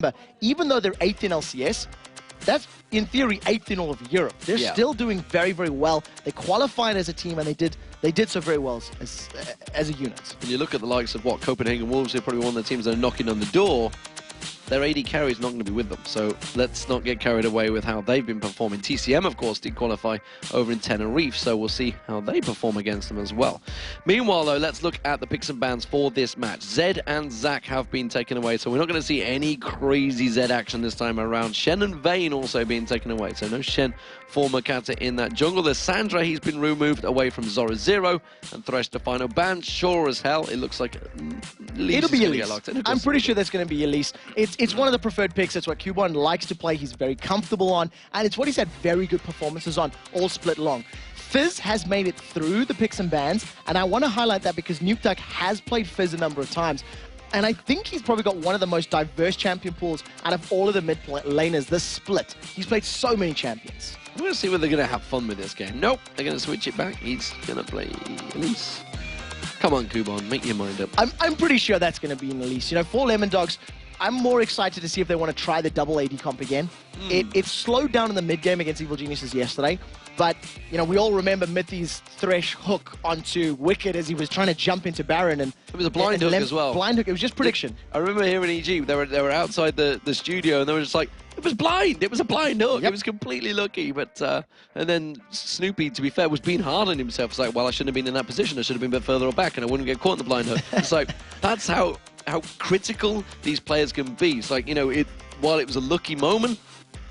But even though they're 8th in LCS, that's in theory 8th in all of Europe. They're still doing very, very well. They qualified as a team, and they did so very well as a unit. When you look at the likes of Copenhagen Wolves, they're probably one of the teams that are knocking on the door. Their AD carry is not going to be with them, so let's not get carried away with how they've been performing. TCM, of course, did qualify over in Tenerife, so we'll see how they perform against them as well. Meanwhile, though, let's look at the picks and bans for this match. Zed and Zac have been taken away, so we're not going to see any crazy Zed action this time around. Shen and Vayne also being taken away, so no Shen for Makata in that jungle. There's Sandra, he's been removed away from Zora Zero, and Thresh to final ban. Sure as hell, it looks like it'll be Elise. I'm pretty sure that's going to be Elise. It's one of the preferred picks. It's what Cubone likes to play. He's very comfortable on, and it's what he's had very good performances on all split long. Fizz has made it through the picks and bans, and I want to highlight that because Nukeduck has played Fizz a number of times. And I think he's probably got one of the most diverse champion pools out of all of the mid laners this split. He's played so many champions. We're going to see whether they're going to have fun with this game. Nope, they're going to switch it back. He's going to play Elise. Come on, Cubone, make your mind up. I'm pretty sure that's going to be an Elise. You know, for Lemondogs, I'm more excited to see if they want to try the double AD comp again. It slowed down in the mid game against Evil Geniuses yesterday, but you know, we all remember Mithy's Thresh hook onto Wicked as he was trying to jump into Baron, and it was a blind hook as well. Blind hook. It was just prediction. I remember here in EG, they were outside the studio, and they were just like, it was blind. It was a blind hook. It was completely lucky. But and then Snoopy, to be fair, was being hard on himself. It's like, well, I shouldn't have been in that position. I should have been a bit further back, and I wouldn't get caught in the blind hook. It's like, that's how critical these players can be. It's like, you know, while it was a lucky moment,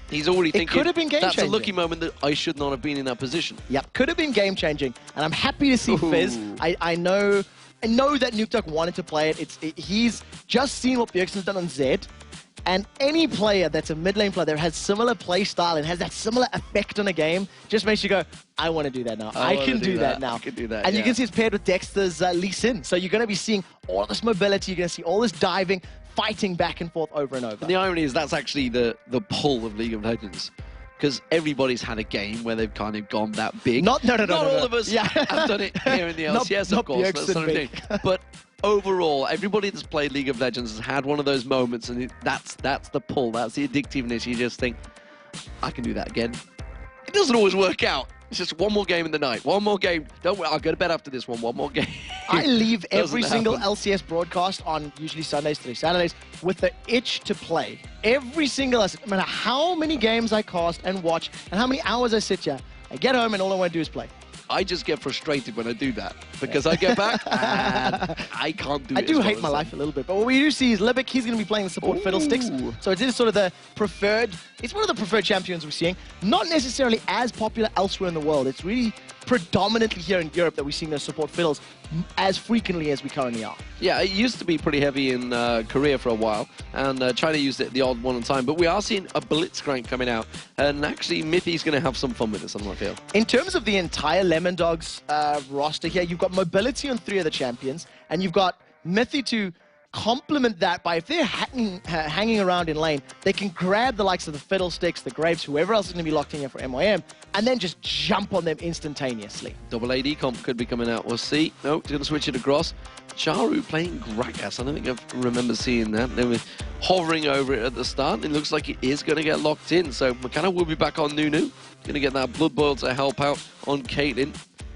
he's already thinking, could have been game that's changing. A lucky moment that I should not have been in that position. Yep, could have been game changing, and I'm happy to see Fizz. I know that Nukeduck wanted to play it. He's just seen what Bjergsen's done on Zed, and any player that's a mid lane player that has similar play style and has that similar effect on a game just makes you go, I want to do that now. I can do that now. I can do that, and you can see it's paired with Dexter's Lee Sin. So you're going to be seeing all this mobility. You're going to see all this diving, fighting back and forth over and over. And the irony is that's actually the pull of League of Legends. Because everybody's had a game where they've kind of gone that big. Not all of us have done it here in the LCS, of course. That's not a thing. But overall, everybody that's played League of Legends has had one of those moments, and that's the pull. That's the addictiveness. You just think, I can do that again. It doesn't always work out. It's just one more game in the night. One more game. Don't worry, I'll go to bed after this one. One more game. I leave every single LCS broadcast on usually Sundays through Saturdays with the itch to play. Every single LCS, no matter how many games I cast and watch and how many hours I sit here, I get home and all I want to do is play. I just get frustrated when I do that because I get back and I can't do it. I do hate my life a little bit, but what we do see is Libic, he's going to be playing the support Fiddlesticks. So it is sort of the preferred, it's one of the preferred champions we're seeing. Not necessarily as popular elsewhere in the world. It's really predominantly here in Europe that we're seeing those support Fiddles as frequently as we currently are. Yeah, it used to be pretty heavy in Korea for a while, and China used it the odd one time, but we are seeing a Blitzcrank coming out, and actually Mithy's going to have some fun with this, I feel. In terms of the entire Lemondogs roster here, you've got mobility on 3 of the champions, and you've got Mithy to complement that by, if they're hanging around in lane, they can grab the likes of the Fiddlesticks, the Graves, whoever else is going to be locked in here for MYM, and then just jump on them instantaneously. Double AD comp could be coming out. We'll see. No, he's going to switch it across. Charu playing Gragas. I don't think I remember seeing that. They were hovering over it at the start. It looks like it is going to get locked in. So McKenna will be back on Nunu. Going to get that Blood Boil to help out on Caitlyn.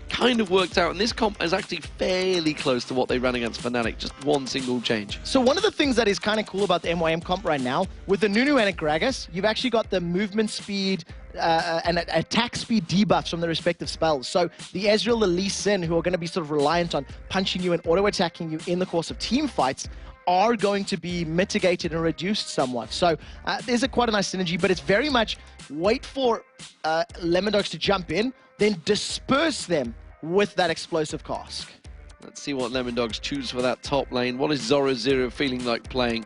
Kind of worked out, and this comp is actually fairly close to what they ran against Fnatic, just one single change. So one of the things that is kind of cool about the MYM comp right now, with the Nunu and a Gragas, you've actually got the movement speed and attack speed debuffs from the respective spells. So the Ezreal, the Lee Sin, who are going to be sort of reliant on punching you and auto-attacking you in the course of team fights, are going to be mitigated and reduced somewhat. So there's quite a nice synergy, but it's very much wait for Lemondogs to jump in, then disperse them with that explosive cask. Let's see what Lemondogs choose for that top lane. What is Zora Zero feeling like playing?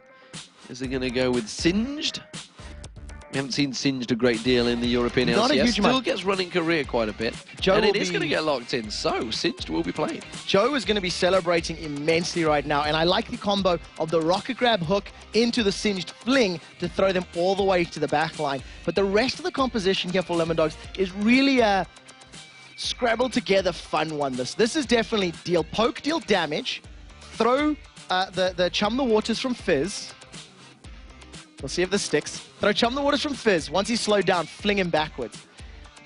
Is he going to go with Singed? We haven't seen Singed a great deal in the European Not LCS. A huge Still amount. Gets running career quite a bit. Joe and it is going to get locked in, so Singed will be playing. Joe is going to be celebrating immensely right now, and I like the combo of the rocket grab hook into the Singed fling to throw them all the way to the back line. But the rest of the composition here for Lemondogs is really a scrabble together fun one. This is definitely deal poke, deal damage, throw the Chum the Waters from Fizz, We'll see if this sticks. Throw Chum the Waters from Fizz. Once he's slowed down, fling him backwards.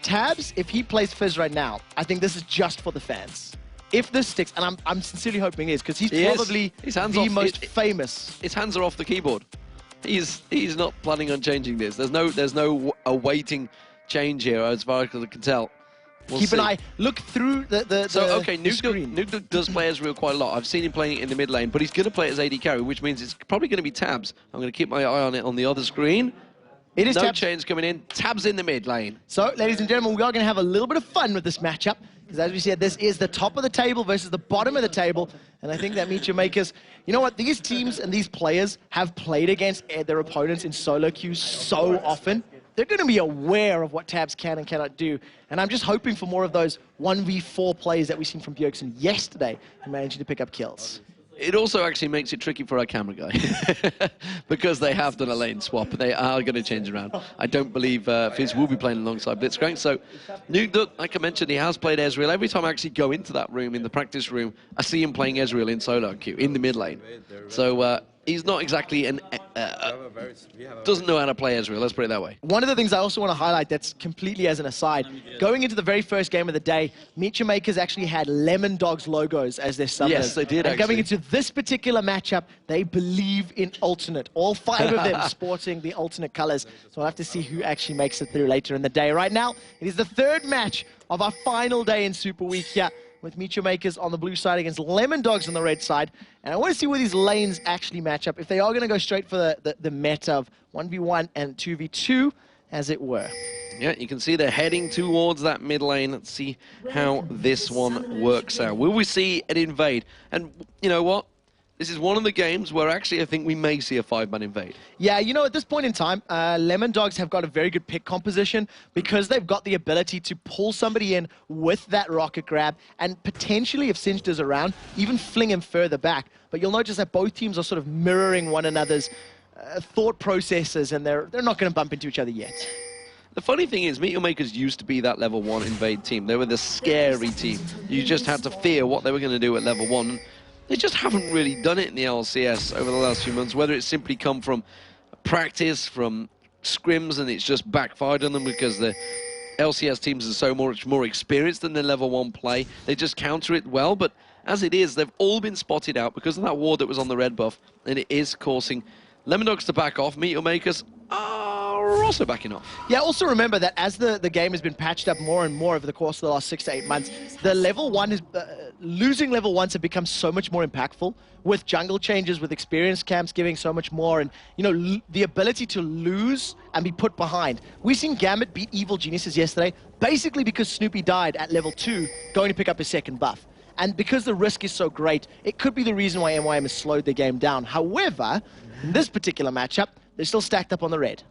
Tabs, if he plays Fizz right now, I think this is just for the fans. If this sticks, and I'm sincerely hoping it is, because he's probably the most famous. His hands are off the keyboard. He's not planning on changing this. There's no awaiting change here, as far as I can tell. Keep an eye. Look through the screen. Nuke does play Ezreal quite a lot. I've seen him playing it in the mid lane, but he's going to play it as AD carry, which means it's probably going to be Tabs. I'm going to keep my eye on it on the other screen. It is no change coming in. Tabs in the mid lane. So, ladies and gentlemen, we are going to have a little bit of fun with this matchup. Because as we said, this is the top of the table versus the bottom of the table. And I think that MeetYourMakers, you know what? These teams and these players have played against their opponents in solo queues so often. They're going to be aware of what Tabs can and cannot do. And I'm just hoping for more of those 1v4 plays that we've seen from Bjergsen yesterday and managing to pick up kills. It also actually makes it tricky for our camera guy because they have done a lane swap. They are going to change around. I don't believe Fizz will be playing alongside Blitzcrank. So Nuke, like I mentioned, he has played Ezreal. Every time I actually go into that room, in the practice room, I see him playing Ezreal in solo queue, in the mid lane. So he's not exactly doesn't know how to play Ezreal, let's put it that way. One of the things I also want to highlight that's completely as an aside, going into the very first game of the day, MeetYourMakers actually had Lemondogs logos as their summoners. Yes, they did, and coming into this particular matchup, they believe in alternate. All 5 of them sporting the alternate colors. So we'll have to see who actually makes it through later in the day. Right now, it is the 3rd match of our final day in Super Week here, with MeetYourMakers on the blue side against Lemondogs on the red side. And I want to see where these lanes actually match up, if they are going to go straight for the meta of 1v1 and 2v2, as it were. Yeah, you can see they're heading towards that mid lane. Let's see how this one works out. Will we see an invade? And you know what? This is one of the games where actually I think we may see a 5-man invade. Yeah, you know, at this point in time, Lemondogs have got a very good pick composition because they've got the ability to pull somebody in with that rocket grab and potentially, if Singed is around, even fling him further back. But you'll notice that both teams are sort of mirroring one another's thought processes, and they're not going to bump into each other yet. The funny thing is, MeetYourMakers used to be that level 1 invade team. They were the scary team. You just had to fear what they were going to do at level 1. They just haven't really done it in the LCS over the last few months, whether it's simply come from practice, from scrims, and it's just backfired on them because the LCS teams are so much more experienced than their level 1 play. They just counter it well, but as it is, they've all been spotted out because of that ward that was on the red buff, and it is causing Lemondogs to back off. MeetYourMakers are also backing off. Yeah, also remember that as the game has been patched up more and more over the course of the last 6 to 8 months, the level 1 is losing level 1s have become so much more impactful, with jungle changes, with experience camps giving so much more, and you know, the ability to lose and be put behind. We've seen Gambit beat Evil Geniuses yesterday, basically because Snoopy died at level 2, going to pick up his 2nd buff. And because the risk is so great, it could be the reason why MYM has slowed the game down. However, in this particular matchup, they're still stacked up on the red.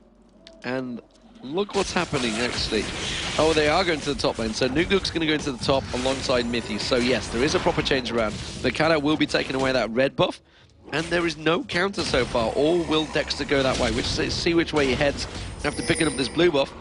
And look what's happening, actually. Oh, they are going to the top lane. So Nuke's going to go into the top alongside Mithy. So yes, there is a proper change around. Mikado will be taking away that red buff. And there is no counter so far. Or will Dexter go that way? See which way he heads after picking up this blue buff.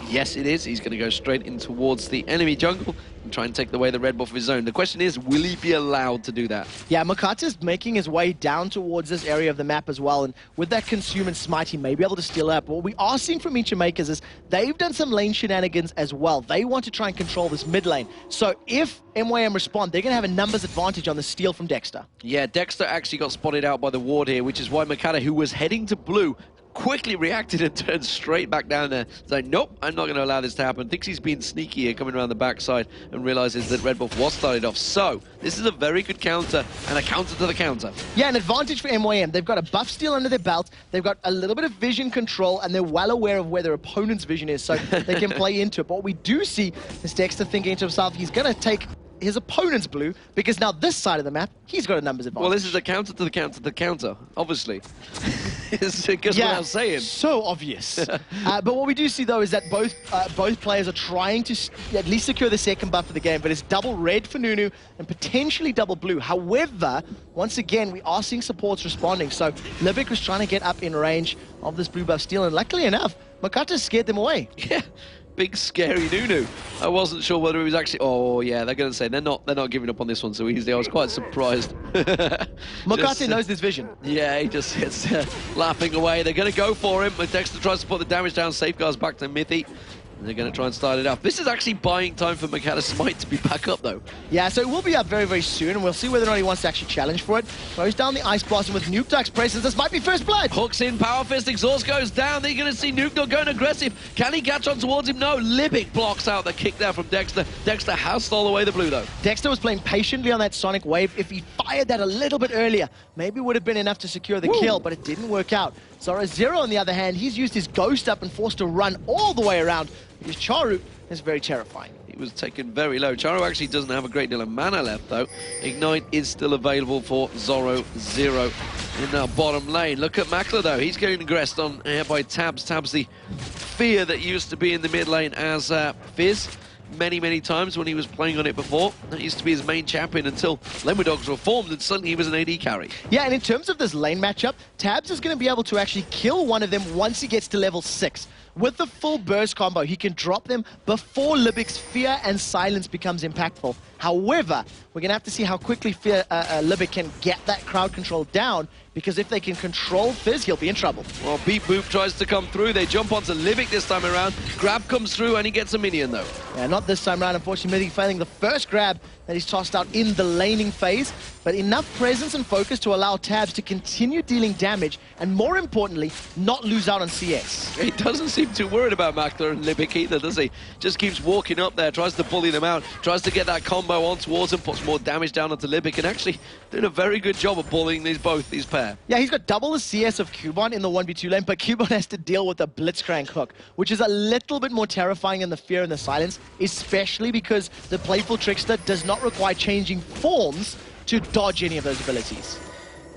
Yes, it is. He's going to go straight in towards the enemy jungle and try and take away the red buff of his own. The question is, will he be allowed to do that? Yeah, Makata's making his way down towards this area of the map as well, and with that Consume and Smite, he may be able to steal up. What we are seeing from MeetYourMakers is they've done some lane shenanigans as well. They want to try and control this mid lane. So if MYM respond, they're going to have a numbers advantage on the steal from Dexter. Yeah, Dexter actually got spotted out by the ward here, which is why Makata, who was heading to blue, quickly reacted and turned straight back down there. It's like, nope, I'm not going to allow this to happen. Thinks he's being sneaky here, coming around the backside, and realizes that red buff was started off. So, this is a very good counter, and a counter to the counter. Yeah, an advantage for MYM. They've got a buff steal under their belt, they've got a little bit of vision control, and they're well aware of where their opponent's vision is, so they can play into it. But what we do see is Dexter thinking to himself, he's going to take his opponent's blue, because now this side of the map, he's got a numbers advantage. Well, this is a counter to the counter to the counter, obviously. It's what I was saying. So obvious. But what we do see, though, is that both players are trying to at least secure the 2nd buff of the game, but it's double red for Nunu and potentially double blue. However, once again, we are seeing supports responding. So Libic was trying to get up in range of this blue buff steal, and luckily enough, Makata scared them away. Yeah. big scary Nunu. I wasn't sure whether he was actually... Oh, yeah, they're going to say they're not giving up on this one so easily. I was quite surprised. Mokate knows this vision. Yeah, he just hits laughing away. They're going to go for him, but Dexter tries to put the damage down, safeguards back to Mithy. And they're going to try and start it up. This is actually buying time for Makata Smite to be back up, though. Yeah, so it will be up very, very soon, and we'll see whether or not he wants to actually challenge for it. Throws down the Ice Blossom with Nukeduck's presence. This might be first blood. Hooks in, Power Fist, Exhaust goes down. They're going to see Nuke going aggressive. Can he catch on towards him? No. Libic blocks out the kick there from Dexter. Dexter has stole away the blue, though. Dexter was playing patiently on that Sonic Wave. If he fired that a little bit earlier, maybe it would have been enough to secure the kill, but it didn't work out. Zoro, on the other hand, he's used his Ghost up and forced to run all the way around. His Charu is very terrifying. He was taken very low. Charu actually doesn't have a great deal of mana left, though. Ignite is still available for Zoro Zero in that bottom lane. Look at Makler, though. He's getting aggressed on here by Tabs. Tabs, the fear that used to be in the mid lane as Fizz. Many times when he was playing on it before. That used to be his main champion until Lemondogs were formed and suddenly he was an AD carry. Yeah, and in terms of this lane matchup, Tabs is going to be able to actually kill one of them once he gets to level 6. With the full burst combo, he can drop them before Libic's fear and silence becomes impactful. However, we're going to have to see how quickly Libic can get that crowd control down, because if they can control Fizz, he'll be in trouble. Well, Beat Boop tries to come through. They jump onto Libic this time around. Grab comes through and he gets a minion, though. Yeah, not this time around, unfortunately. Failing the first grab that he's tossed out in the laning phase, but enough presence and focus to allow Tabs to continue dealing damage, and more importantly, not lose out on CS. He doesn't seem too worried about Makler and Libic either, does he? Just keeps walking up there, tries to bully them out, tries to get that combo on towards him, puts more damage down onto Libic, and actually doing a very good job of bullying both these pair. Yeah, he's got double the CS of Cubon in the 1v2 lane, but Cubon has to deal with the Blitzcrank hook, which is a little bit more terrifying than the fear and the silence, especially because the playful Trickster does not require changing forms to dodge any of those abilities.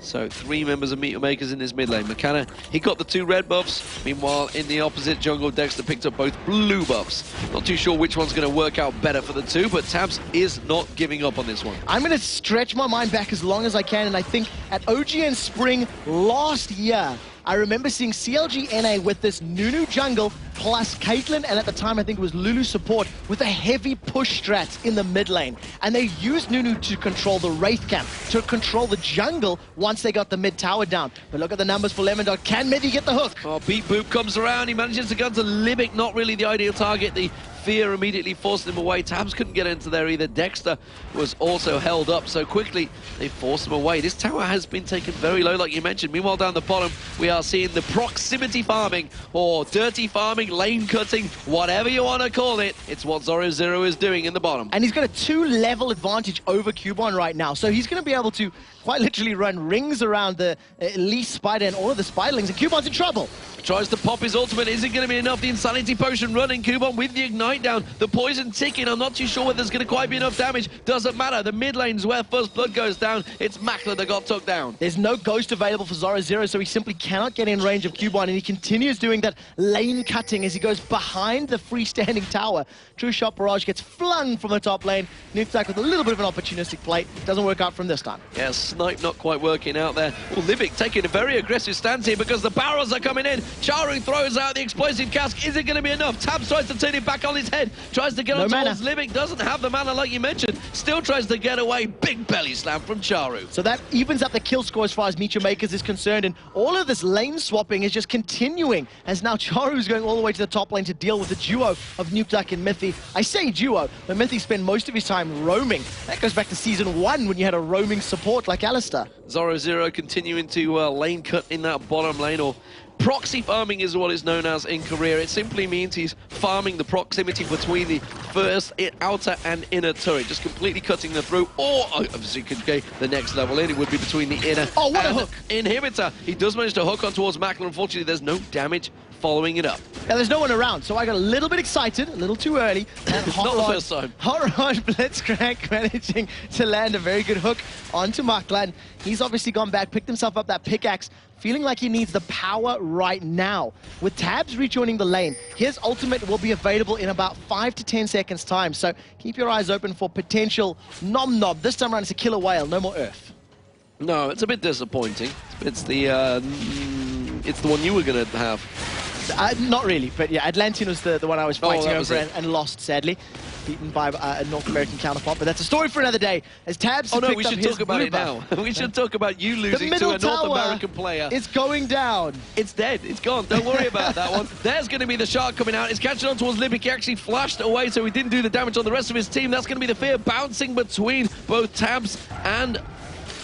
So 3 members of MeetYourMakers in this mid lane. McKenna, he got the 2 red buffs. Meanwhile, in the opposite jungle, Dexter picked up both blue buffs. Not too sure which one's going to work out better for the 2, but Tabs is not giving up on this one. I'm going to stretch my mind back as long as I can, and I think at OGN Spring last year, I remember seeing CLG NA with this Nunu jungle plus Caitlyn, and at the time I think it was Lulu support with a heavy push strats in the mid lane. And they used Nunu to control the Wraith camp, to control the jungle once they got the mid tower down. But look at the numbers for Lemondog. Can Mithy get the hook? Oh, Beat Boop comes around. He manages to go to Libic, not really the ideal target. The fear immediately forced him away. Tabs couldn't get into there either. Dexter was also held up so quickly. They forced him away. This tower has been taken very low, like you mentioned. Meanwhile, down the bottom, we are seeing the proximity farming or dirty farming, lane cutting, whatever you want to call it. It's what Zoro Zero is doing in the bottom. And he's got a 2-level advantage over Cubon right now. So he's going to be able to quite literally run rings around the Elise Spider and all of the Spiderlings, and Cubon's in trouble. Tries to pop his ultimate. Is it going to be enough? The Insanity Potion running. Cubon with the Ignite down. The Poison ticking. I'm not too sure whether there's going to quite be enough damage. Doesn't matter. The mid lane's where First Blood goes down. It's Makler that got took down. There's no Ghost available for Zoro Zero, so he simply cannot get in range of Cubon, and he continues doing that lane cutting as he goes behind the freestanding tower. True Shot Barrage gets flung from the top lane. Nukeduck with a little bit of an opportunistic play. Doesn't work out from this time. Yeah, Snipe not quite working out there. Well, Libic taking a very aggressive stance here because the barrels are coming in. Charu throws out the explosive cask. Is it going to be enough? Tabs tries to turn it back on his head. Tries to get on towards Libic. Doesn't have the mana like you mentioned. Still tries to get away. Big belly slam from Charu. So that evens up the kill score as far as MeetYourMakers is concerned, and all of this lane swapping is just continuing as now Charu's going all the way to the top lane to deal with the duo of Nukeduck and Mithy. I say duo, but Mithy spent most of his time roaming. That goes back to Season 1 when you had a roaming support like Alistair. Zoro Zero continuing to lane cut in that bottom lane, or proxy farming is what it's known as in Korea. It simply means he's farming the proximity between the first, outer and inner turret, just completely cutting them through, or obviously could get the next level in. It would be between the inner what a hook! Inhibitor. He does manage to hook on towards Makler. Unfortunately, there's no damage following it up. Now, there's no one around, so I got a little bit excited, a little too early. And Not the first time. Hot Rod Blitzcrank managing to land a very good hook onto Makler. He's obviously gone back, picked himself up that pickaxe, feeling like he needs the power right now. With Tabs rejoining the lane, his ultimate will be available in about 5 to 10 seconds time, so keep your eyes open for potential Nom Nom. This time around it's a killer whale, no more Earth. No, it's a bit disappointing. It's the one you were going to have. Not really, but yeah, Atlantean was the one I was fighting over and lost, sadly. Beaten by a North American counterpart, but that's a story for another day. As Tabs oh no, we should talk about it now. We should talk about you losing to a North American player. It's going down. It's dead. It's gone. Don't worry about that one. There's going to be the shark coming out. It's catching on towards Libic. He actually flashed away, so he didn't do the damage on the rest of his team. That's going to be the fear bouncing between both Tabs and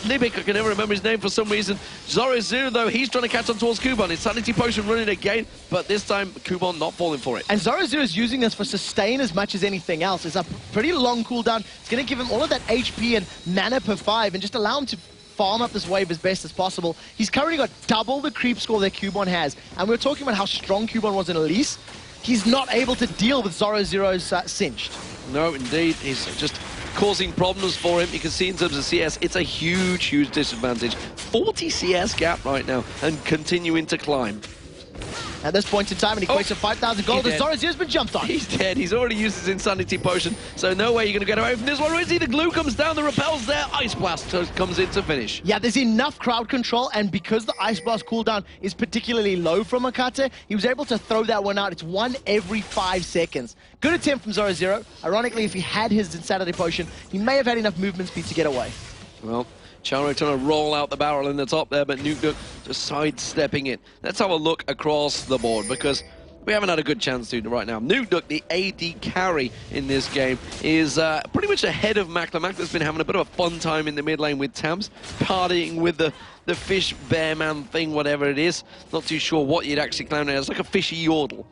Libic. I can never remember his name for some reason. Zoro, though, he's trying to catch on towards Kuban. His Sanity Potion running again, but this time Kuban not falling for it. And Zoro is using this for sustain as much as anything else. It's a pretty long cooldown. It's going to give him all of that HP and mana per 5 and just allow him to farm up this wave as best as possible. He's currently got double the creep score that Kuban has. And we were talking about how strong Kuban was in Elise. He's not able to deal with Zoro's Singed. No, indeed. He's just causing problems for him. You can see in terms of CS, it's a huge, huge disadvantage. 40 CS gap right now and continuing to climb. At this point in time, and he equates to 5,000 gold, and Zoro's been jumped on. He's dead. He's already used his Insanity Potion, so no way you're going to get away from this one. Or is he? The glue comes down, the repel's there, Ice Blast comes in to finish. Yeah, there's enough crowd control, and because the Ice Blast cooldown is particularly low from Makate, he was able to throw that one out. It's one every 5 seconds. Good attempt from Zoro. Ironically, if he had his Insanity Potion, he may have had enough movement speed to get away. Well, Charo trying to roll out the barrel in the top there, but Nuke just sidestepping it. Let's have a look across the board, because we haven't had a good chance to right now. Nuke, the AD carry in this game, is pretty much ahead of Makla. Makla's been having a bit of a fun time in the mid lane with Tabs, partying with the fish bear man thing, whatever it is. Not too sure what you'd actually claim it as. It's like a fishy yodel.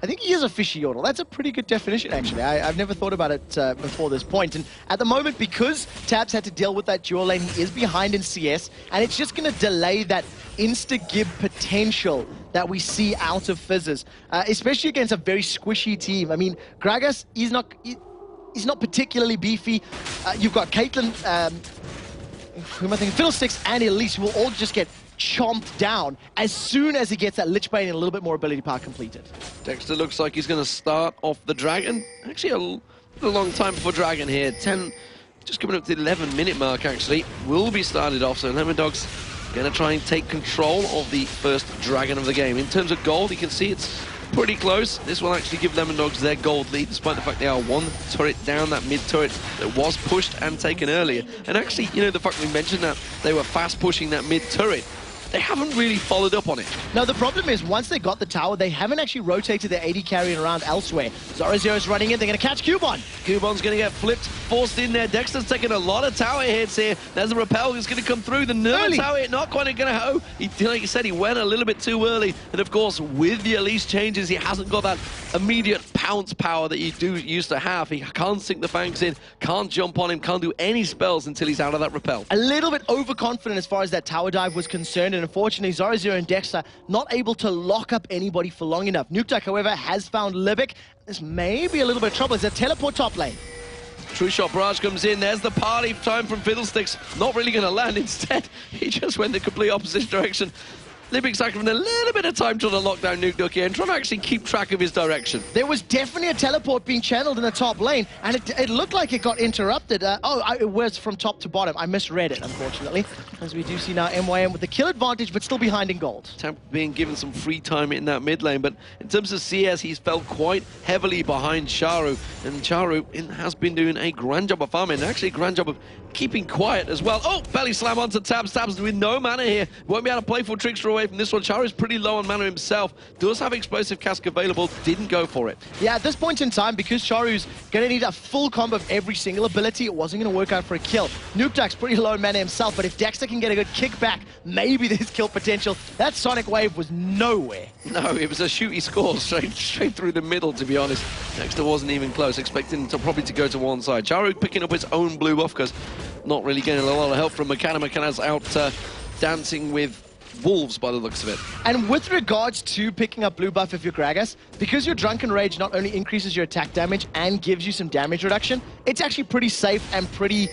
I think he is a fishy yodel. That's a pretty good definition, actually. I've never thought about it before this point. And at the moment, because Tabs had to deal with that dual lane, he is behind in CS, and it's just going to delay that insta-gib potential that we see out of Fizzes, especially against a very squishy team. I mean, Gragas, he's not particularly beefy. You've got Caitlyn, who am I thinking? Fiddlesticks and Elise, who will all just get chomped down as soon as he gets that Lich Bane and a little bit more ability power completed. Dexter looks like he's going to start off the Dragon. Actually, a long time before Dragon here. 10, just coming up to the 11-minute mark, actually. Will be started off, so Lemondogs going to try and take control of the first Dragon of the game. In terms of gold, you can see it's pretty close. This will actually give Lemondogs their gold lead, despite the fact they are one turret down, that mid turret that was pushed and taken earlier. And actually, you know, the fact we mentioned that they were fast pushing that mid turret, they haven't really followed up on it. No, the problem is, once they got the tower, they haven't actually rotated their AD carrying around elsewhere. Zoro's running in, they're going to catch Kuban. Kuban's going to get flipped, forced in there. Dexter's taking a lot of tower hits here. There's a repel that's going to come through. The Nerve tower hit, not quite going to ho. Like you said, he went a little bit too early. And of course, with the Elise changes, he hasn't got that immediate pounce power that he used to have. He can't sink the fangs in, can't jump on him, can't do any spells until he's out of that repel. A little bit overconfident as far as that tower dive was concerned, and unfortunately, Zoro and Dexter not able to lock up anybody for long enough. Nuke, however, has found Libic. This may be a little bit of trouble. It's a teleport top lane. True Shot Barrage comes in. There's the party time from Fiddlesticks. Not really going to land. Instead, he just went the complete opposite direction. Libic's having a little bit of time trying to lock down Nuke here and trying to actually keep track of his direction. There was definitely a teleport being channeled in the top lane, and it looked like it got interrupted. It was from top to bottom. I misread it, unfortunately, as we do see now MYM with the kill advantage, but still behind in gold. Tampa being given some free time in that mid lane, but in terms of CS, he's fell quite heavily behind Charu, and Charu has been doing a grand job of farming, and actually a grand job of keeping quiet as well. Oh, belly slam onto Tabs. Tabs with no mana here. Won't be able to play full trickster away from this one. Charu's pretty low on mana himself. Does have explosive cask available. Didn't go for it. Yeah, at this point in time, because Charu's going to need a full combo of every single ability, it wasn't going to work out for a kill. Nukeduck's pretty low in mana himself, but if Dexter can get a good kickback, maybe there's kill potential. That Sonic Wave was nowhere. No, it was a shooty score straight through the middle, to be honest. Dexter wasn't even close, expecting to probably to go to one side. Charu picking up his own blue buff because not really getting a lot of help from McKenna. McKenna's out dancing with wolves by the looks of it. And with regards to picking up blue buff if you're Gragas, because your Drunken Rage not only increases your attack damage and gives you some damage reduction, it's actually pretty safe and pretty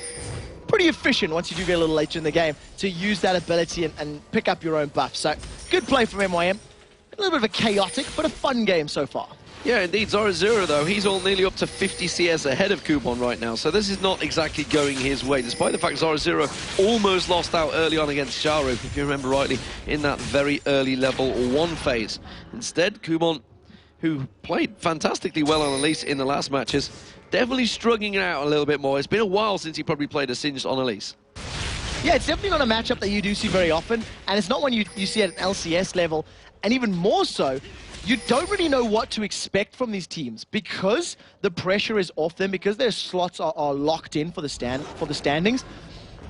efficient once you do get a little later in the game to use that ability and pick up your own buff. So good play from MYM. A little bit of a chaotic but a fun game so far. Yeah, indeed. Zoro though, he's all nearly up to 50 CS ahead of Coupon right now, so this is not exactly going his way, despite the fact Zoro almost lost out early on against Charu, if you remember rightly, in that very early level 1 phase. Instead, Coupon, who played fantastically well on Elise in the last matches, definitely struggling it out a little bit more. It's been a while since he probably played a Singed on Elise. Yeah, it's definitely not a matchup that you do see very often, and it's not one you see at an LCS level, and even more so, you don't really know what to expect from these teams because the pressure is off them, because their slots are locked in for the standings.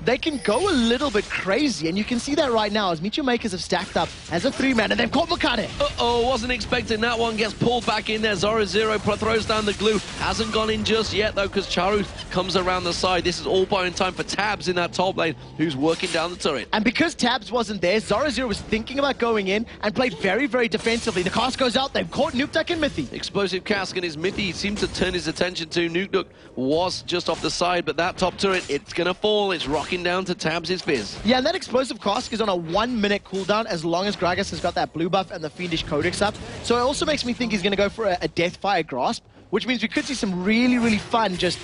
They can go a little bit crazy, and you can see that right now as MeetYourMakers have stacked up as a 3-man, and they've caught Makane. Uh-oh, wasn't expecting that one. Gets pulled back in there. Zoro throws down the glue. Hasn't gone in just yet, though, because Charu comes around the side. This is all buying time for Tabs in that top lane, who's working down the turret. And because Tabs wasn't there, Zoro was thinking about going in and played very, very defensively. The cast goes out. They've caught Nukeduck and Mythy. Explosive Cask and his Mythy he seemed to turn his attention to. Nukeduck was just off the side, but that top turret, it's going to fall. It's rocking down to Tabs' Fizz. Yeah, and that Explosive Cask is on a 1-minute cooldown as long as Gragas has got that blue buff and the Fiendish Codex up. So it also makes me think he's going to go for a Deathfire Grasp, which means we could see some really, really fun, just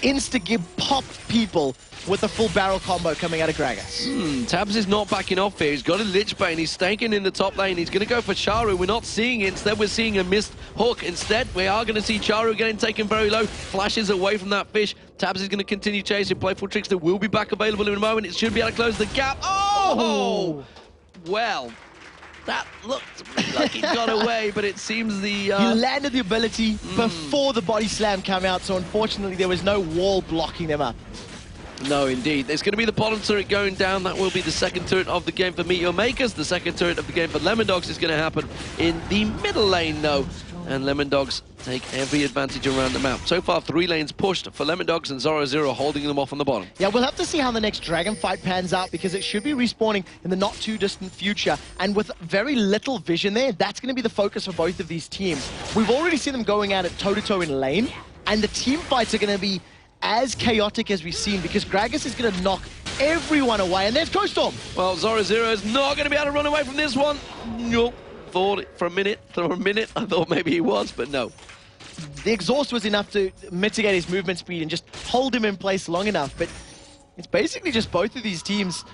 insta-gib pop people with a full barrel combo coming out of Gragas. Tabs is not backing off here. He's got a Lich Bane. He's staking in the top lane. He's going to go for Charu. We're not seeing it. Instead, we're seeing a missed hook. Instead, we are going to see Charu getting taken very low. Flashes away from that fish. Tabs is going to continue chasing. Playful Trickster will be back available in a moment. It should be able to close the gap. Oh! Well, that looked like he got away, but it seems the... He landed the ability before the body slam came out, so unfortunately there was no wall blocking them up. No, indeed. There's going to be the bottom turret going down. That will be the second turret of the game for MeetYourMakers. The second turret of the game for Lemondogs is going to happen in the middle lane, though. And Lemondogs take every advantage around the map. So far, 3 lanes pushed for Lemondogs and Zoro holding them off on the bottom. Yeah, we'll have to see how the next Dragon fight pans out because it should be respawning in the not-too-distant future. And with very little vision there, that's going to be the focus for both of these teams. We've already seen them going at it toe-to-toe in lane, and the team fights are going to be as chaotic as we've seen because Gragas is going to knock everyone away. And there's Ghost Storm. Well, Zoro is not going to be able to run away from this one. Nope. Thought for a minute, I thought maybe he was, but no. The exhaust was enough to mitigate his movement speed and just hold him in place long enough, but it's basically just both of these teams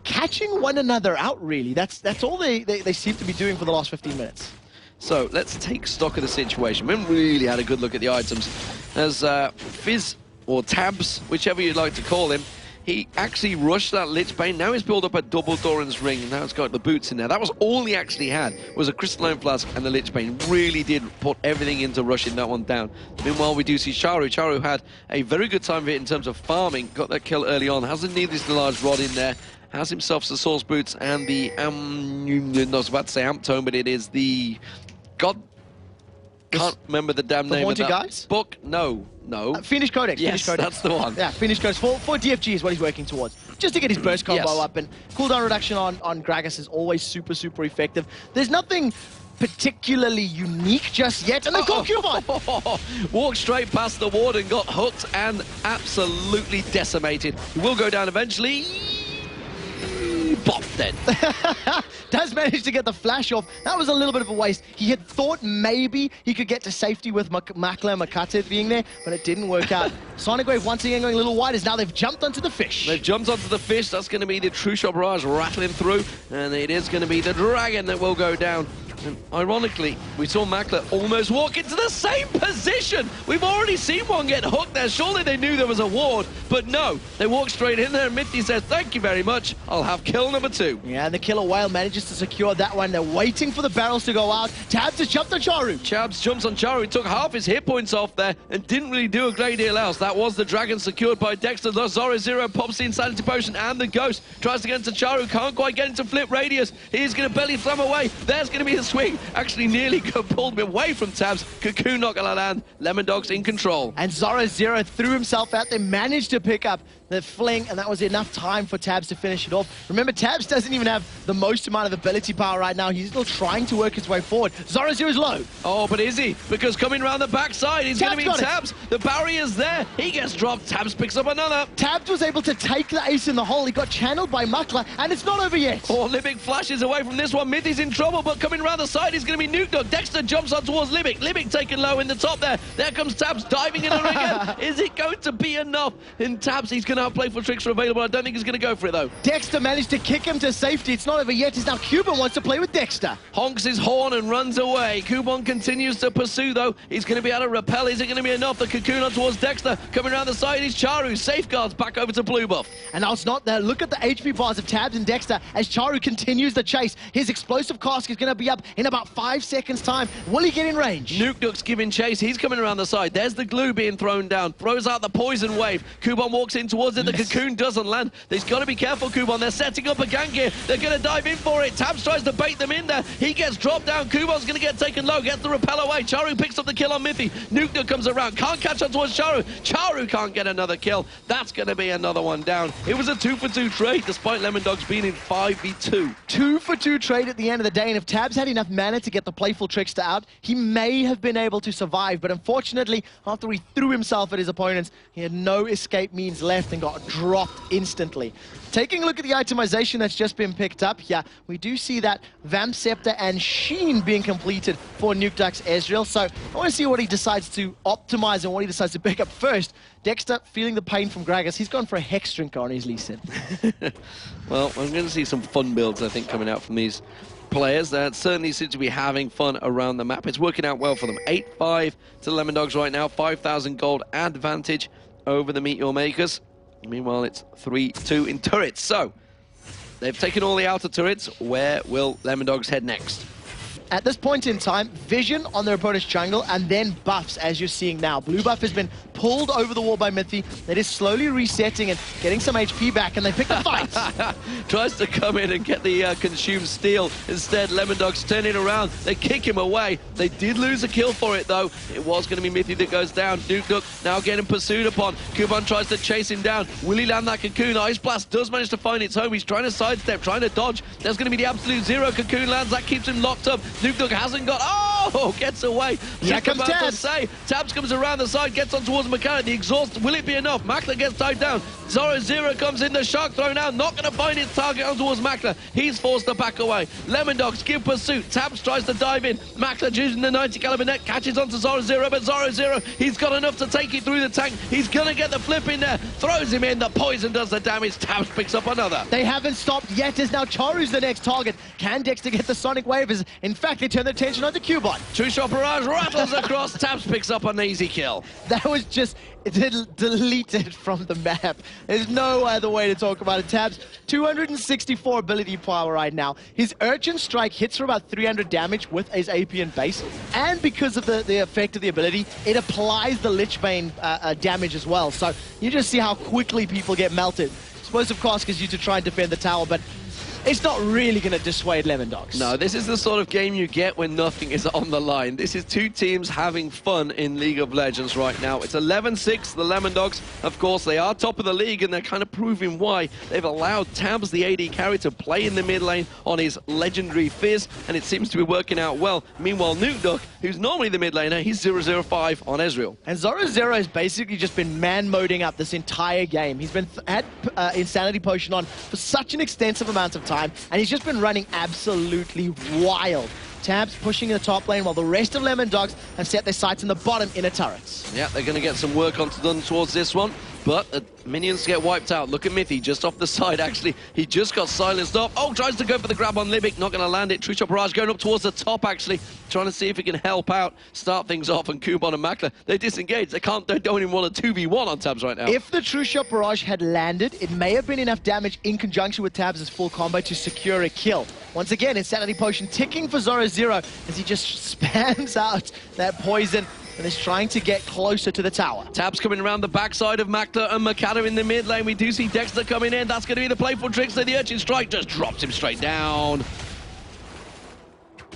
catching one another out, really. That's all they seem to be doing for the last 15 minutes. So let's take stock of the situation. We haven't really had a good look at the items. As Fizz, or Tabs, whichever you'd like to call him, he actually rushed that Lich Bane. Now he's built up a double Doran's Ring, and now it's got the boots in there. That was all he actually had, was a Crystalline Flask and the Lich Bane. Really did put everything into rushing that one down. Meanwhile, we do see Charu. Charu had a very good time of it in terms of farming. Got that kill early on. Hasn't needed the large rod in there. Has himself the Source Boots and the, I was about to say Amp Tome, but it is the... God... Can't remember the damn name of that guys? book. No. Fiendish Codex. Yes, Fiendish Codex. that's the one. Yeah, Fiendish Codex. For DFG is what he's working towards. Just to get his burst combo up, and cooldown reduction on Gragas is always super, super effective. There's nothing particularly unique just yet, and they got Coupon! Walked straight past the ward and got hooked and absolutely decimated. He will go down eventually. Bop then. Does manage to get the flash off. That was a little bit of a waste. He had thought maybe he could get to safety with Makla and Makate being there, but it didn't work out. Sonic Wave once again going a little wide as now they've jumped onto the fish. They've jumped onto the fish. That's going to be the True Shot Barrage rattling through, and it is going to be the Dragon that will go down. And ironically, we saw Makla almost walk into the same position. We've already seen one get hooked there. Surely they knew there was a ward, but no. They walked straight in there, and Mythy says, thank you very much. I'll have kill number 2. Yeah, and the Killer Whale manages to secure that one. They're waiting for the barrels to go out. Tabs has jumped on Charu. Tabs jumps on Charu. He took half his hit points off there and didn't really do a great deal else. That was the Dragon secured by Dexter. Zoro pops the Insanity Potion and the Ghost. Tries to get into Charu. Can't quite get into Flip Radius. He's going to belly thumb away. There's going to be a swing. Actually nearly pulled him away from Tabs. Cocoon not going to land. Lemondogs in control. And Zoro threw himself out. They managed to pick up the fling, and that was enough time for Tabs to finish it off. Remember, Tabs doesn't even have the most amount of ability power right now. He's still trying to work his way forward. Zoro is low. Oh, but is he? Because coming around the backside, he's going to be Tabs. The barrier's there. He gets dropped. Tabs picks up another. Tabs was able to take the ace in the hole. He got channeled by Makla, and it's not over yet. Oh, Libic flashes away from this one. Mythy's in trouble, but coming around the the side is going to be NukeDog. Dexter jumps on towards Limbic. Limbic taken low in the top there. There comes Tabs diving in on it again. Is it going to be enough? In Tabs, he's going to have playful tricks available. I don't think he's going to go for it, though. Dexter managed to kick him to safety. It's not over yet. It's now Cuban wants to play with Dexter. Honks his horn and runs away. Kubon continues to pursue, though. He's going to be able to repel. Is it going to be enough? The cocoon on towards Dexter. Coming around the side is Charu. Safeguards back over to Blue Buff. And now it's not there. Look at the HP bars of Tabs and Dexter as Charu continues the chase. His explosive cask is going to be up in about 5 seconds' time. Will he get in range? NukeDog's giving chase. He's coming around the side. There's the glue being thrown down. Throws out the poison wave. Kubon walks in towards it. The cocoon doesn't land. He's got to be careful, Kubon. They're setting up a gank here. They're going to dive in for it. Tabs tries to bait them in there. He gets dropped down. Kubon's going to get taken low. Gets the repel away. Charu picks up the kill on Mithy. NukeDog comes around. Can't catch on towards Charu. Charu can't get another kill. That's going to be another one down. It was a 2-for-2 trade despite Lemondogs being in 5v2. 2-for-2 trade at the end of the day, and if Tabs had enough mana to get the playful trickster out, he may have been able to survive, but unfortunately, after he threw himself at his opponents, he had no escape means left and got dropped instantly. Taking a look at the itemization that's just been picked up, yeah, we do see that Vamp Scepter and Sheen being completed for NukeDog's Ezreal, so I want to see what he decides to optimize and what he decides to pick up first. Dexter, feeling the pain from Gragas, he's gone for a Hex Drinker on his Lee Sin. Well, I'm going to see some fun builds, I think, coming out from these players that certainly seem to be having fun around the map. It's working out well for them. 8-5 to Lemondogs right now, 5,000 gold advantage over the MeetYourMakers. Meanwhile, it's 3-2 in turrets. So, they've taken all the outer turrets. Where will Lemondogs head next? At this point in time, vision on their opponent's jungle and then buffs, as you're seeing now. Blue buff has been pulled over the wall by Mithy. That is slowly resetting and getting some HP back, and they pick the fight. Tries to come in and get the consumed steel. Instead, Lemondogs turn it around. They kick him away. They did lose a kill for it, though. It was going to be Mithy that goes down. NukeDog now getting pursued upon. Kubon tries to chase him down. Will he land that cocoon? Ice Blast does manage to find its home. He's trying to sidestep, trying to dodge. There's going to be the absolute zero. Cocoon lands. That keeps him locked up. NukeDog hasn't got... Oh! Gets away. Here comes Tabs. Tabs comes around the side, gets on towards Makara. The exhaust, will it be enough? Makler gets tied down. Zoro comes in, the shark thrown out. Not going to find its target on towards Makler. He's forced to back away. Lemondogs give pursuit. Tabs tries to dive in. Makler using the 90 caliber net, catches onto Zoro, but Zoro, he's got enough to take it through the tank. He's going to get the flip in there. Throws him in. The poison does the damage. Tabs picks up another. They haven't stopped yet, as now Charu's the next target. Can Dexter get the Sonic Wave? In fact, they turn their attention onto Cubot. True Shot Barrage rattles across. Tabs picks up an easy kill. That was just deleted from the map. There's no other way to talk about it. Tabs, 264 ability power right now. His Urchin Strike hits for about 300 damage with his AP and base, and because of the effect of the ability, it applies the Lich Bane damage as well. So you just see how quickly people get melted. Explosive Cask is used to try and defend the tower, but it's not really going to dissuade Lemondogs. No, this is the sort of game you get when nothing is on the line. This is two teams having fun in League of Legends right now. It's 11-6, the Lemondogs. Of course, they are top of the league, and they're kind of proving why. They've allowed Tabs, the AD carry, to play in the mid lane on his legendary Fizz, and it seems to be working out well. Meanwhile, NukeDog, who's normally the mid laner, he's 0-0-5 on Ezreal. And Zoro has basically just been man-moding up this entire game. He's been had Insanity Potion on for such an extensive amount of time, and he's just been running absolutely wild. Tabs pushing in the top lane while the rest of Lemondogs have set their sights in the bottom inner turrets. Yeah, they're going to get some work done towards this one, but the minions get wiped out. Look at Mithy, just off the side, actually. He just got silenced off. Oh, tries to go for the grab on Libic, not going to land it. True Shot Barrage going up towards the top, actually, trying to see if he can help out, start things off, and Kubon and Makler, they disengage. They don't even want a 2v1 on Tabs right now. If the True Shot Barrage had landed, it may have been enough damage in conjunction with Tabs' full combo to secure a kill. Once again, Insanity Potion ticking for Zoro as he just spams out that poison and is trying to get closer to the tower. Tabs coming around the backside of Makler and Makata in the mid lane. We do see Dexter coming in. That's going to be the playful trickster. The Urchin Strike just drops him straight down.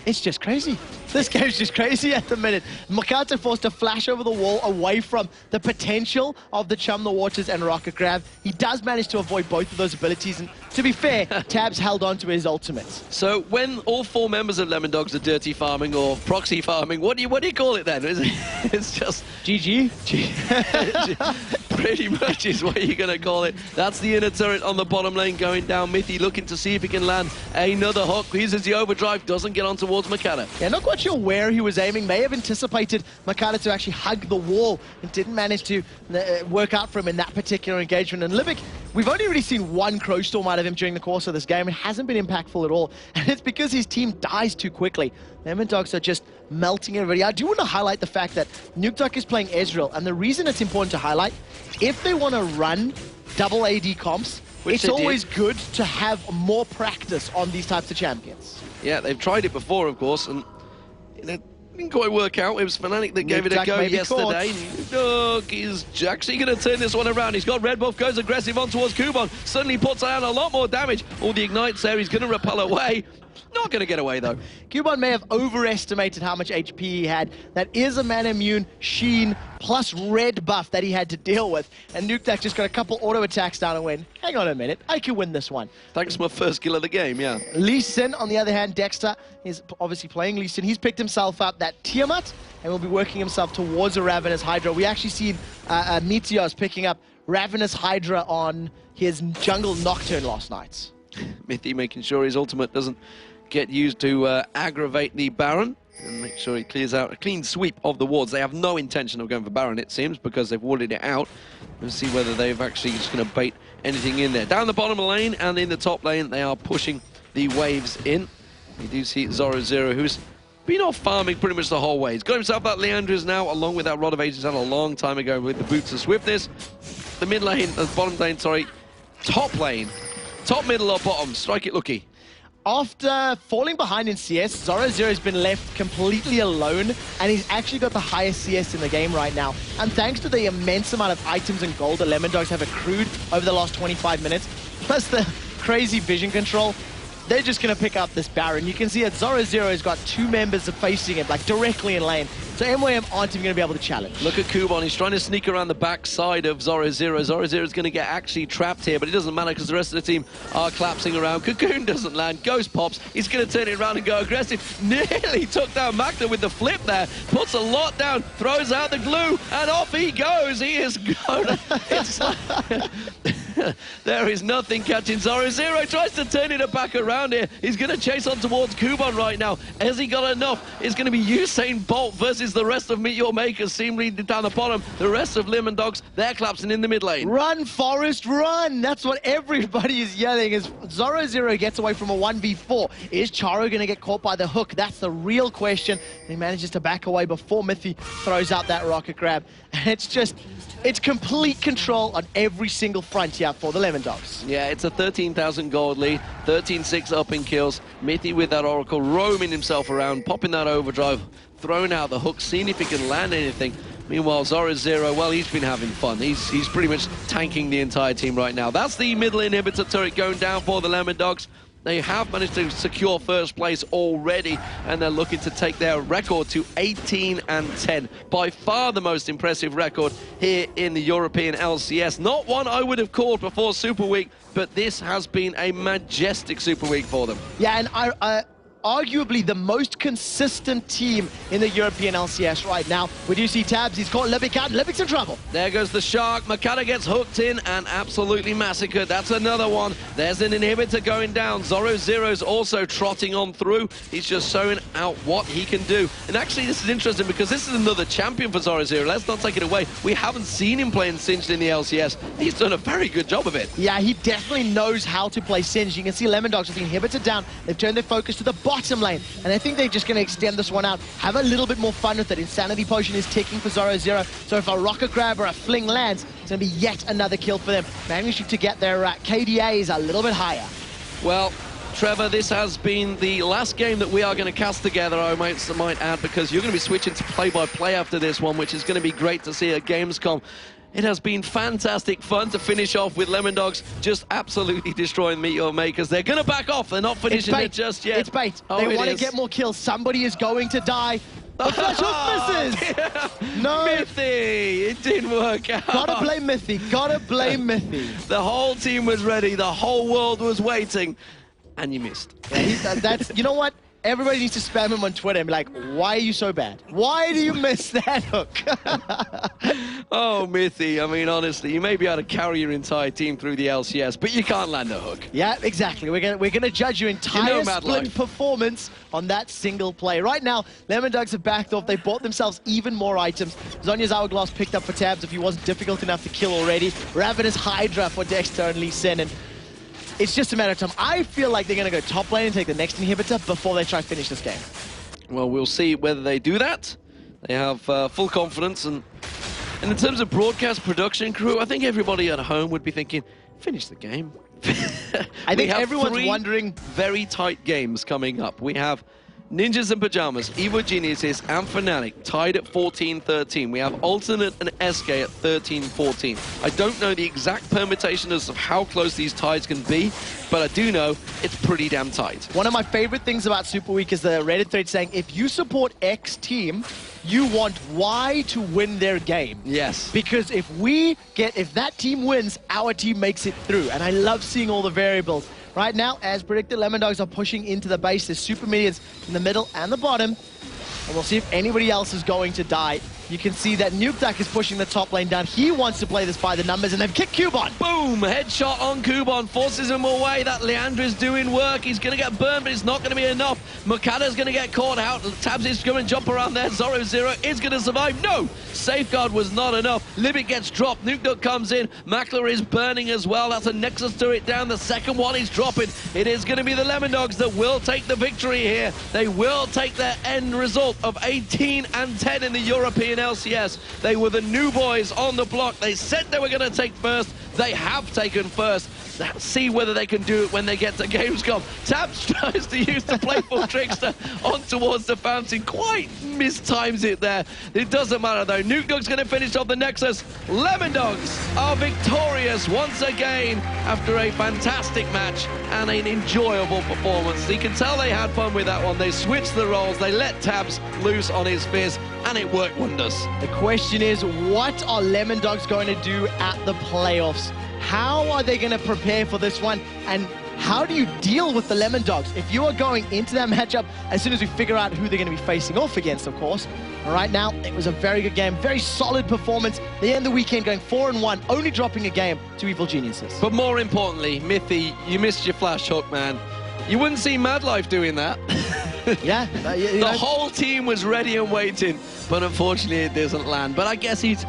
It's just crazy. This game's just crazy at the minute. Makata forced to flash over the wall away from the potential of the Chum the Waters and Rocket Grab. He does manage to avoid both of those abilities, and to be fair, Tabs held on to his ultimates. So when all 4 members of Lemondogs are dirty farming or proxy farming, what do you call it then? It's just GG? Pretty much is what you're going to call it. That's the inner turret on the bottom lane going down. Mithy looking to see if he can land another hook. Uses the overdrive, doesn't get on towards Makata. Yeah, not quite sure where he was aiming. May have anticipated Makata to actually hug the wall and didn't manage to work out for him in that particular engagement. And Libic, we've only really seen one Crow Storm out of him during the course of this game. It hasn't been impactful at all. And it's because his team dies too quickly. Lemondogs are just melting everybody. I do want to highlight the fact that Nukeduck is playing Ezreal. And the reason it's important to highlight, if they want to run double AD comps, it's always good to have more practice on these types of champions. Yeah, they've tried it before, of course, and it didn't quite work out. It was Fnatic that gave it a go yesterday. Nukeduck is actually going to turn this one around. He's got red buff, goes aggressive on towards Kuban. Suddenly puts out a lot more damage. All the ignites there, he's going to repel away. Not going to get away, though. Kuban may have overestimated how much HP he had. That is a man immune, Sheen, plus red buff that he had to deal with. And Nukeduck just got a couple auto attacks down and went, hang on a minute, I can win this one. Thanks, my first kill of the game, yeah. Lee Sin, on the other hand, Dexter is obviously playing Lee Sin. He's picked himself up that Tiamat and will be working himself towards a Ravenous Hydra. We actually seen Meteors picking up Ravenous Hydra on his jungle Nocturne last night. Mithy making sure his ultimate doesn't get used to aggravate the Baron and make sure he clears out a clean sweep of the wards. They have no intention of going for Baron, it seems, because they've warded it out. Let's see whether they've actually just going to bait anything in there. Down the bottom lane and in the top lane, they are pushing the waves in. You do see Zoro0, who's been off farming pretty much the whole way. He's got himself that Leandris now, along with that Rod of Ages had a long time ago with the Boots of Swiftness. The mid lane, the bottom lane, sorry, top lane, top, middle, or bottom, strike it lucky. After falling behind in CS, Zoro0 has been left completely alone, and he's actually got the highest CS in the game right now. And thanks to the immense amount of items and gold that Lemondogs have accrued over the last 25 minutes, plus the crazy vision control, they're just going to pick up this Baron. You can see that Zoro0 has got 2 members facing him, like directly in lane. So MYM aren't even going to be able to challenge. Look at Kuban. He's trying to sneak around the backside of Zoro0. Zoro0 is going to get actually trapped here, but it doesn't matter because the rest of the team are collapsing around. Cocoon doesn't land. Ghost pops. He's going to turn it around and go aggressive. Nearly took down Magda with the flip there. Puts a lot down. Throws out the glue, and off he goes. He is going. It's like... There is nothing catching Zoro0. Tries to turn it back around here. He's going to chase on towards Kuban right now. Has he got enough? It's going to be Usain Bolt versus the rest of MeetYourMakers. Seemingly down the bottom. The rest of Lemondogs, they're collapsing in the mid lane. Run, Forest, run! That's what everybody is yelling as Zoro0 gets away from a 1v4. Is Charo going to get caught by the hook? That's the real question. And he manages to back away before Mithy throws out that rocket grab. And it's just... it's complete control on every single front here for the Lemondogs. Yeah, it's a 13,000 gold lead, 13-6 up in kills. Mithy with that Oracle, roaming himself around, popping that overdrive, throwing out the hook, seeing if he can land anything. Meanwhile, Zoro0, well, he's been having fun. He's pretty much tanking the entire team right now. That's the middle inhibitor turret going down for the Lemondogs. They have managed to secure first place already, and they're looking to take their record to 18-10. By far the most impressive record here in the European LCS. Not one I would have called before Super Week, but this has been a majestic Super Week for them. Yeah, and arguably the most consistent team in the European LCS right now. We do see Tabs, he's caught Libic out, Libic's in trouble. There goes the Shark, Makata gets hooked in and absolutely massacred. That's another one. There's an inhibitor going down. Zoro0's also trotting on through. He's just showing out what he can do. And actually this is interesting because this is another champion for Zoro0. Let's not take it away. We haven't seen him playing Singed in the LCS. He's done a very good job of it. Yeah, he definitely knows how to play Singed. You can see Lemondogs with the inhibitor down. They've turned their focus to the bottom lane, and I think they're just going to extend this one out, have a little bit more fun with it. Insanity Potion is ticking for Zoro0, so if a rocket grab or a fling lands, it's going to be yet another kill for them, managing to get their KDAs a little bit higher. Well, Trevor, this has been the last game that we are going to cast together, I might add, because you're going to be switching to play-by-play after this one, which is going to be great to see at Gamescom. It has been fantastic fun to finish off with Lemondogs just absolutely destroying MeetYourMakers. They're going to back off. They're not finishing it just yet. It's bait. Oh, they want to get more kills. Somebody is going to die. The flash hook misses. Yeah. No. Mythy. It didn't work out. Gotta blame Mythy. Gotta blame Mythy. The whole team was ready. The whole world was waiting. And you missed. Yeah, you know what? Everybody needs to spam him on Twitter and be like, why are you so bad? Why do you miss that hook? Oh, Mythy. I mean, honestly, you may be able to carry your entire team through the LCS, but you can't land a hook. Yeah, exactly. We're gonna judge your entire split performance on that single play. Right now, Lemondogs have backed off. They bought themselves even more items. Zhonya's Hourglass picked up for Tabs if he wasn't difficult enough to kill already. Ravenous Hydra for Dexter and Lee Sin. And it's just a matter of time. I feel like they're going to go top lane and take the next inhibitor before they try to finish this game. Well, we'll see whether they do that. They have full confidence. And in terms of broadcast production crew, I think everybody at home would be thinking, finish the game. I think everyone's wondering. Very tight games coming up. We have Ninjas and Pajamas, Evo Geniuses, and Fnatic tied at 14-13. We have Alternate and SK at 13-14. I don't know the exact permutations of how close these ties can be, but I do know it's pretty damn tight. One of my favorite things about Super Week is the Reddit thread saying, if you support X team, you want Y to win their game. Yes. Because if that team wins, our team makes it through. And I love seeing all the variables. Right now, as predicted, Lemondogs are pushing into the base. There's super minions in the middle and the bottom. And we'll see if anybody else is going to die. You can see that Nukeduck is pushing the top lane down. He wants to play this by the numbers, and they've kicked Cubon. Boom! Headshot on Cubon, forces him away. That Leandra's doing work. He's going to get burned, but it's not going to be enough. Mukada's going to get caught out. Tabs is going to jump around there. Zoro Zero is going to survive. No! Safeguard was not enough. Limit gets dropped. Nukeduck comes in. Makler is burning as well. That's a Nexus turret down. The second one is dropping. It is going to be the Lemondogs that will take the victory here. They will take their end result of 18-10 in the European LCS. They were the new boys on the block. They said they were going to take first. They have taken first. Let's see whether they can do it when they get to Gamescom. Tabs tries to use the playful trickster on towards the fountain. Quite mistimes it there. It doesn't matter though. Nukeduck's going to finish off the Nexus. Lemondogs are victorious once again after a fantastic match and an enjoyable performance. You can tell they had fun with that one. They switched the roles. They let Tabs loose on his fizz, and it worked wonders. The question is, what are Lemondogs going to do at the playoffs? How are they going to prepare for this one? And how do you deal with the Lemondogs? If you are going into that matchup, as soon as we figure out who they're going to be facing off against, of course. All right, now, it was a very good game, very solid performance. They end the weekend going 4-1, only dropping a game to Evil Geniuses. But more importantly, Mythy, you missed your flash hook, man. You wouldn't see Madlife doing that. Yeah. The whole team was ready and waiting, but unfortunately it doesn't land. But I guess he's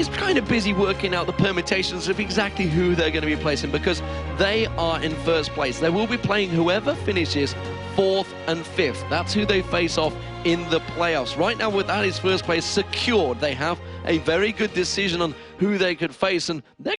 kind of busy working out the permutations of exactly who they're going to be placing, because they are in first place. They will be playing whoever finishes 4th and 5th. That's who they face off in the playoffs. Right now, with that is first place secured. They have a very good decision on who they could face, and they're